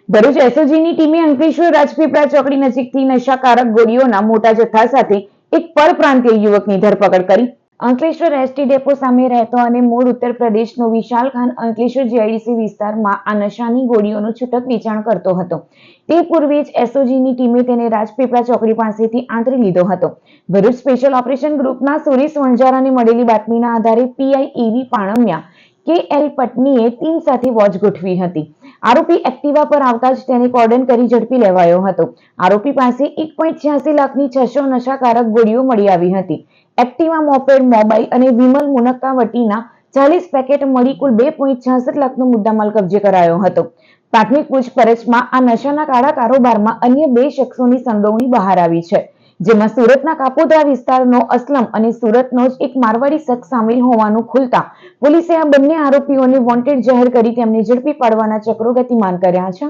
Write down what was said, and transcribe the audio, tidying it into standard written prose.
ભરૂચ એસઓજીની ટીમે અંકલેશ્વર રાજપીપળા ચોકડી નજીકથી નશાકારક ગોળીઓના મોટા જથ્થા સાથે એક પરપ્રાંતીય યુવકની ધરપકડ કરી. અંકલેશ્વર એસટી ડેપો સામે રહેતો અને મૂળ ઉત્તર પ્રદેશનો વિશાલ ખાન અંકલેશ્વર જીઆઈડીસી વિસ્તારમાં આ નશાની ગોળીઓનું છૂટક વેચાણ કરતો હતો. તે પૂર્વે જ એસઓજીની ટીમે તેને રાજપીપળા ચોકડી પાસેથી આંતરી લીધો હતો. ભરૂચ સ્પેશિયલ ઓપરેશન ગ્રુપના સુરેશ વણજારાને મળેલી બાતમીના આધારે પીઆઈ એવી પાણમિયા KL પટનીએ ટીમ સાથે વોચ ગોઠવી હતી. આરોપી એક્ટિવા પર આવતા જ તેને કોર્ડન કરી ઝડપી લેવાયો હતો. આરોપી પાસે 1.86 લાખની 600 નશાકારક ગોળીઓ મળી આવી હતી. એક્ટિવા, મોપેડ, મોબાઈલ અને વિમલ મુનક્કાવટીના 40 પેકેટ મળી કુલ 2.66 લાખનો મુદ્દામાલ કબજે કરાયો હતો. પ્રાથમિક પૂછપરછમાં આ નશાના કાળા કારોબારમાં અન્ય 2 શખ્સોની સંડોવણી બહાર આવી છે, જેમાં સુરતના કાપોદ્રા વિસ્તારનો અસલમ અને સુરતનો જ એક મારવાડી શખ્સ સામેલ હોવાનું ખુલતા પોલીસે આ બંને આરોપીઓને વોન્ટેડ જાહેર કરી તેમને ઝડપી પાડવાના ચક્રો ગતિમાન કર્યા છે.